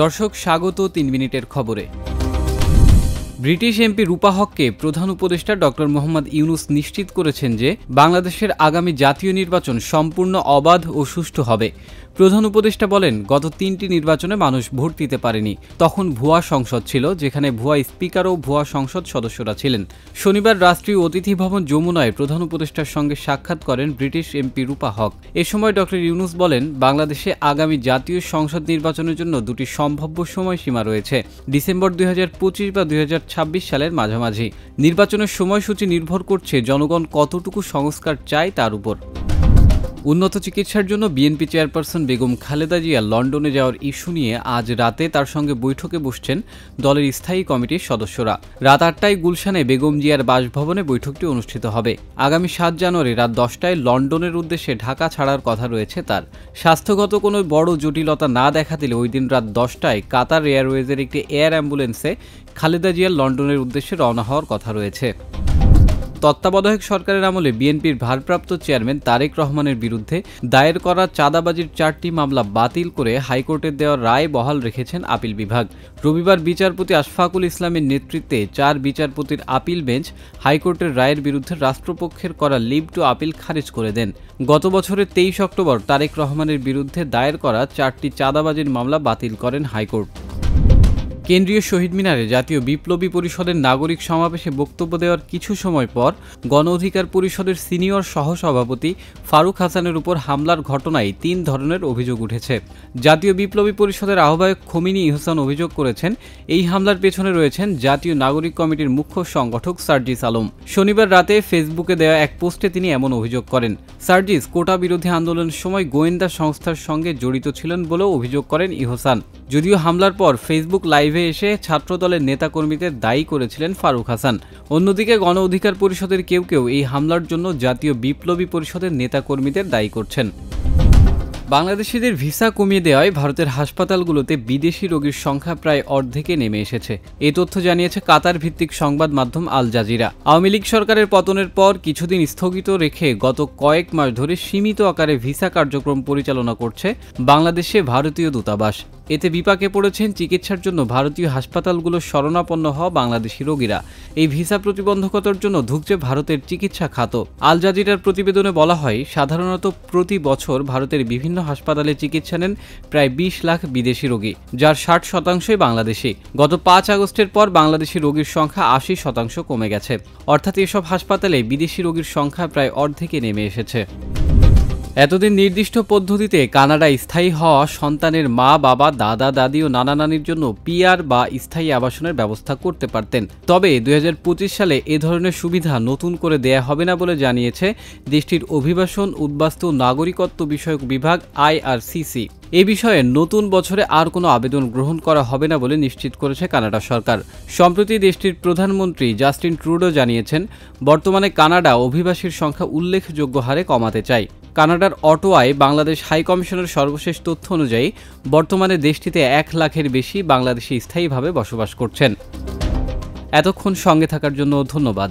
দর্শক স্বাগত ৩ মিনিটের খবরে। ব্রিটিশ এমপি রূপা হককে প্রধান উপদেষ্টা ডক্টর মোহাম্মদ ইউনুস নিশ্চিত করেছেন যে বাংলাদেশের আগামী জাতীয় নির্বাচন সম্পূর্ণ অবাধ ও সুষ্ঠু হবে। প্রধান উপদেষ্টা বলেন, গত ৩টি নির্বাচনে মানুষ ভোট দিতে পারেনি, তখন ভুয়া সংসদ ছিল, যেখানে ভুয়া স্পিকার ও ভুয়া সংসদ সদস্যরা ছিলেন। শনিবার রাষ্ট্রীয় অতিথি ভবন যমুনায় প্রধান উপদেষ্টার সঙ্গে সাক্ষাৎ করেন ব্রিটিশ এমপি রূপা হক। এ সময় ডক্টর ইউনুস বলেন, বাংলাদেশে আগামী জাতীয় সংসদ নির্বাচনের জন্য দুটি সম্ভাব্য সময়সীমা রয়েছে, ডিসেম্বর ২০২৫ বা ২০২৬ সালের মাঝামাঝি। নির্বাচনের সময়সূচি নির্ভর করছে জনগণ কতটুকু সংস্কার চায় তার উপর। উন্নত চিকিৎসার জন্য বিএনপি চেয়ারপারসন বেগম খালেদা জিয়া লন্ডনে যাওয়ার ইস্যু নিয়ে আজ রাতে তার সঙ্গে বৈঠকে বসছেন দলের স্থায়ী কমিটির সদস্যরা। রাত ৮টায় গুলশানে বেগম জিয়ার বাসভবনে বৈঠকটি অনুষ্ঠিত হবে। আগামী ৭ জানুয়ারি রাত ১০টায় লন্ডনের উদ্দেশ্যে ঢাকা ছাড়ার কথা রয়েছে তার। স্বাস্থ্যগত কোনো বড় জটিলতা না দেখা দিলে ওই দিন রাত ১০টায় কাতার এয়ারওয়েজের একটি এয়ার অ্যাম্বুলেন্সে খালেদা জিয়ার লন্ডনের উদ্দেশ্যে রওনা হওয়ার কথা রয়েছে। তত্ত্বাবধায়ক সরকারের আমলে বিএনপির ভারপ্রাপ্ত চেয়ারম্যান তারেক রহমানের বিরুদ্ধে দায়ের করা চাঁদাবাজির ৪টি মামলা বাতিল করে হাইকোর্টের দেওয়া রায় বহাল রেখেছেন আপিল বিভাগ। রবিবার বিচারপতি আশফাকুল ইসলামের নেতৃত্বে ৪ বিচারপতির আপিল বেঞ্চ হাইকোর্টের রায়ের বিরুদ্ধে রাষ্ট্রপক্ষের করা লিভ টু আপিল খারিজ করে দেন। গত বছরের ২৩ অক্টোবর তারেক রহমানের বিরুদ্ধে দায়ের করা ৪টি চাঁদাবাজির মামলা বাতিল করেন হাইকোর্ট। কেন্দ্রীয় শহীদ মিনারে জাতীয় বিপ্লবী পরিষদের নাগরিক সমাবেশে বক্তব্য দেওয়ার কিছু সময় পর গণ অধিকার পরিষদের সিনিয়র সহসভাপতি ফারুক হাসানের উপর হামলার ঘটনায় ৩ ধরনের অভিযোগ উঠেছে। জাতীয় বিপ্লবী পরিষদের আহ্বায়ক খমিনি ইহসান অভিযোগ করেছেন, এই হামলার পেছনে রয়েছেন জাতীয় নাগরিক কমিটির মুখ্য সংগঠক সার্জিস আলম। শনিবার রাতে ফেসবুকে দেওয়া এক পোস্টে তিনি এমন অভিযোগ করেন। সার্জিস কোটা বিরোধী আন্দোলনের সময় গোয়েন্দা সংস্থার সঙ্গে জড়িত ছিলেন বলেও অভিযোগ করেন ইহসান। যদিও হামলার পর ফেসবুক লাইভে এসে ছাত্রদলের নেতাকর্মীদের দায়ী করেছিলেন ফারুক হাসান। অন্যদিকে গণ অধিকার পরিষদের কেউ কেউ এই হামলার জন্য জাতীয় বিপ্লবী পরিষদের নেতাকর্মীদের দায়ী করছেন। বাংলাদেশিদের ভিসা কমিয়ে দেওয়ায় ভারতের হাসপাতালগুলোতে বিদেশি রোগীর সংখ্যা প্রায় অর্ধেকে নেমে এসেছে। এই তথ্য জানিয়েছে কাতার ভিত্তিক সংবাদ মাধ্যম আল জাজিরা। আওয়ামী লীগ সরকারের পতনের পর কিছুদিন স্থগিত রেখে গত কয়েক মাস ধরে সীমিত আকারে ভিসা কার্যক্রম পরিচালনা করছে বাংলাদেশে ভারতীয় দূতাবাস। এতে বিপাকে পড়েছেন চিকিৎসার জন্য ভারতীয় হাসপাতালগুলোর শরণাপন্ন হওয়া বাংলাদেশি রোগীরা। এই ভিসা প্রতিবন্ধকতার জন্য ধুঁকছে ভারতের চিকিৎসা খাত। আল জাজিরার প্রতিবেদনে বলা হয়, সাধারণত প্রতি বছর ভারতের বিভিন্ন হাসপাতালে চিকিৎসা নেন প্রায় ২০ লাখ বিদেশি রোগী, যার ৬০% বাংলাদেশি। গত ৫ আগস্টের পর বাংলাদেশি রোগীর সংখ্যা ৮০% কমে গেছে। অর্থাৎ এসব হাসপাতালে বিদেশি রোগীর সংখ্যা প্রায় অর্ধেকে নেমে এসেছে। এতদিন নির্দিষ্ট পদ্ধতিতে কানাডায় স্থায়ী হওয়া সন্তানের মা, বাবা, দাদা, দাদি ও নানা নানির জন্য পিআর বা স্থায়ী আবাসনের ব্যবস্থা করতে পারতেন। তবে ২০২৫ সালে এ ধরনের সুবিধা নতুন করে দেয়া হবে না বলে জানিয়েছে দেশটির অভিবাসন, উদ্বাস্তু নাগরিকত্ব বিষয়ক বিভাগ IRCC। এ বিষয়ে নতুন বছরে আর কোনো আবেদন গ্রহণ করা হবে না বলে নিশ্চিত করেছে কানাডা সরকার। সম্প্রতি দেশটির প্রধানমন্ত্রী জাস্টিন ট্রুডো জানিয়েছেন, বর্তমানে কানাডা অভিবাসীর সংখ্যা উল্লেখযোগ্য হারে কমাতে চায়। কানাডার অটোয়ায় বাংলাদেশ হাইকমিশনের সর্বশেষ তথ্য অনুযায়ী বর্তমানে দেশটিতে ১ লাখের বেশি বাংলাদেশি স্থায়ীভাবে বসবাস করছেন। এতক্ষণ সঙ্গে থাকার জন্য ধন্যবাদ।